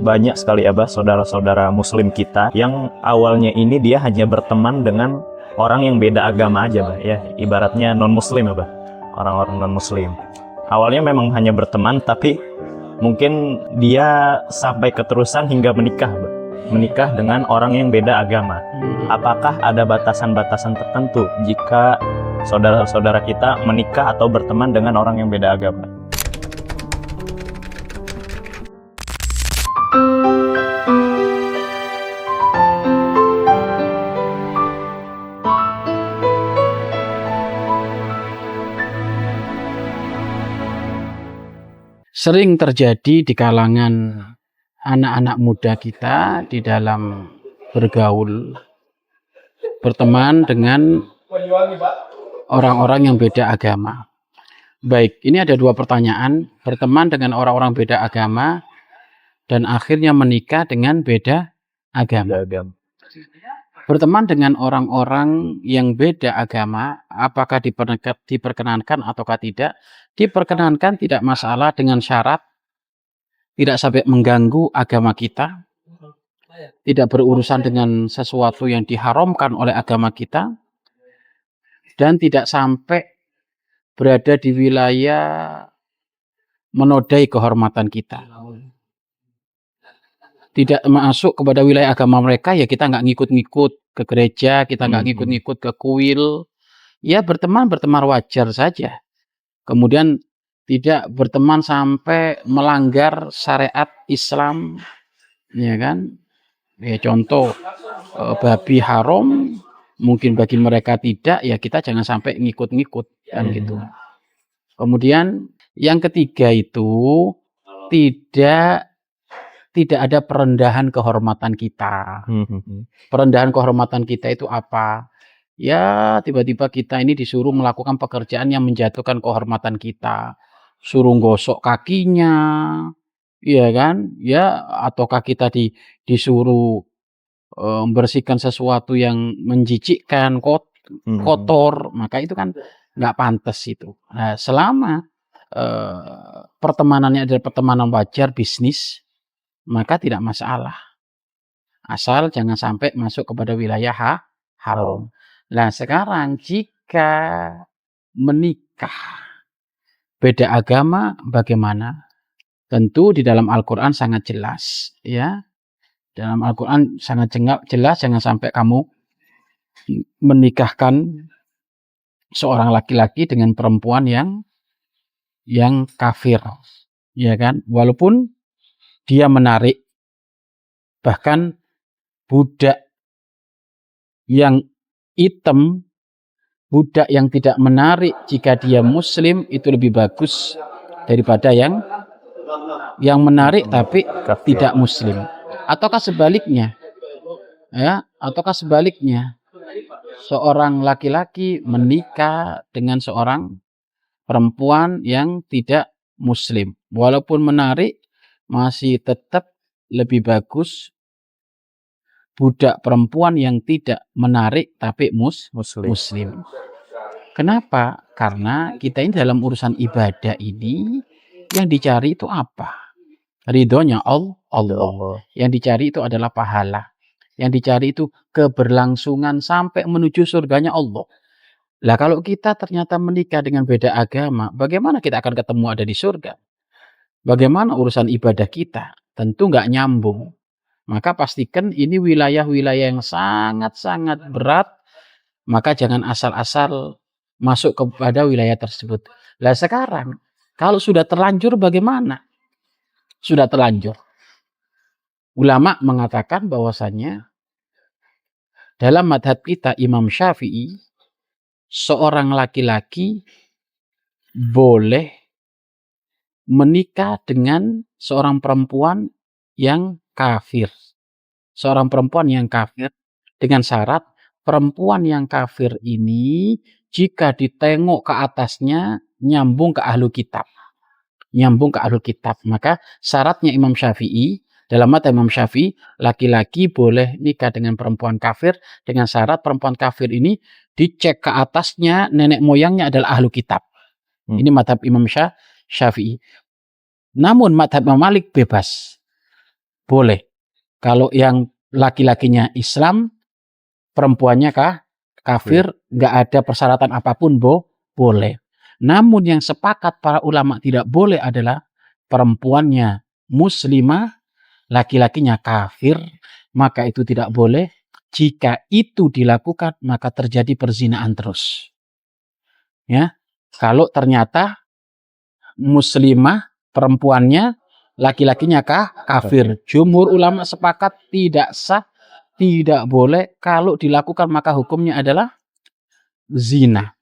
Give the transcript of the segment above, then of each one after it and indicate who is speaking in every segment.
Speaker 1: banyak sekali saudara-saudara muslim kita yang awalnya ini dia hanya berteman dengan orang yang beda agama aja, ya, ibaratnya non muslim, orang-orang non muslim. Awalnya memang hanya berteman, tapi mungkin dia sampai keterusan hingga menikah dengan orang yang beda agama. Apakah ada batasan-batasan tertentu jika saudara-saudara kita menikah atau berteman dengan orang yang beda agama?
Speaker 2: Sering terjadi di kalangan anak-anak muda kita di dalam bergaul, berteman dengan orang-orang yang beda agama. Baik, ini ada dua pertanyaan. Berteman dengan orang-orang beda agama dan akhirnya menikah dengan beda agama. Berteman dengan orang-orang yang beda agama, apakah diperkenankan ataukah tidak? Diperkenankan, tidak masalah, dengan syarat tidak sampai mengganggu agama kita, tidak berurusan dengan sesuatu yang diharamkan oleh agama kita, dan tidak sampai berada di wilayah menodai kehormatan kita. Tidak masuk kepada wilayah agama mereka, ya kita nggak ngikut-ngikut ke gereja, kita nggak ngikut-ngikut ke kuil. Ya berteman wajar saja. Kemudian tidak berteman sampai melanggar syariat Islam, ya kan? Ya contoh, babi haram, mungkin bagi mereka tidak, ya kita jangan sampai ngikut-ngikut, kan gitu. Kemudian yang ketiga itu tidak ada perendahan kehormatan kita. Perendahan kehormatan kita itu apa? Ya tiba-tiba kita ini disuruh melakukan pekerjaan yang menjatuhkan kehormatan kita. Suruh gosok kakinya, iya kan? Ya, ataukah kita disuruh membersihkan sesuatu yang menjijikkan, kotor, maka itu kan nggak pantas itu. Nah, selama pertemanannya adalah pertemanan wajar bisnis, maka tidak masalah. Asal jangan sampai masuk kepada wilayah haram. Nah, sekarang jika menikah beda agama bagaimana? Tentu di dalam Al-Qur'an sangat jelas, ya. Dalam Al-Qur'an sangat jelas, jangan sampai kamu menikahkan seorang laki-laki dengan perempuan yang kafir, ya kan? Walaupun dia menarik, bahkan budak yang hitam, budak yang tidak menarik, jika dia muslim itu lebih bagus daripada yang menarik tapi tidak muslim. Ataukah sebaliknya, ya? Ataukah sebaliknya, seorang laki-laki menikah dengan seorang perempuan yang tidak muslim, walaupun menarik, masih tetap lebih bagus budak perempuan yang tidak menarik tapi muslim. Kenapa? Karena kita ini dalam urusan ibadah ini yang dicari itu apa? Ridhonya Allah. Yang dicari itu adalah pahala. Yang dicari itu keberlangsungan sampai menuju surganya Allah. Lah kalau kita ternyata menikah dengan beda agama, bagaimana kita akan ketemu ada di surga? Bagaimana urusan ibadah kita? Tentu nggak nyambung. Maka pastikan ini wilayah-wilayah yang sangat-sangat berat, maka jangan asal-asal masuk kepada wilayah tersebut. Lah sekarang, kalau sudah terlanjur bagaimana? Sudah terlanjur. Ulama mengatakan bahwasannya dalam madhab kita Imam Syafi'i, seorang laki-laki boleh menikah dengan seorang perempuan yang kafir. Seorang perempuan yang kafir dengan syarat perempuan yang kafir ini jika ditengok ke atasnya nyambung ke ahlu kitab. Maka syaratnya Imam Syafi'i, dalam mata Imam Syafi'i, laki-laki boleh nikah dengan perempuan kafir dengan syarat perempuan kafir ini dicek ke atasnya nenek moyangnya adalah ahlu kitab. Ini madhab Imam Syafi'i. Namun madhab Imam Malik bebas. boleh. Kalau yang laki-lakinya Islam, perempuannya kafir, nggak ada persyaratan apapun, boleh. Namun yang sepakat para ulama tidak boleh adalah perempuannya muslimah, laki-lakinya kafir, maka itu tidak boleh. Jika itu dilakukan, maka terjadi perzinahan terus. Ya, kalau ternyata muslimah perempuannya, laki-lakinya kafir. Jumhur ulama sepakat tidak sah, tidak boleh. Kalau dilakukan maka hukumnya adalah zina.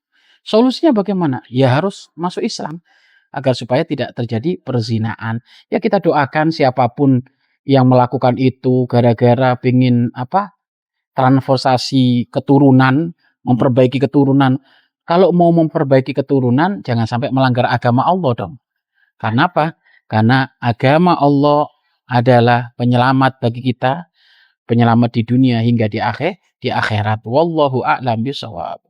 Speaker 2: Solusinya bagaimana? Ya harus masuk Islam agar supaya tidak terjadi perzinahan. Ya kita doakan siapapun yang melakukan itu gara-gara pingin transversasi keturunan, memperbaiki keturunan. Kalau mau memperbaiki keturunan, jangan sampai melanggar agama Allah dong. Karena apa? Karena agama Allah adalah penyelamat bagi kita, penyelamat di dunia hingga di akhirat. Wallahu a'lam bishawab.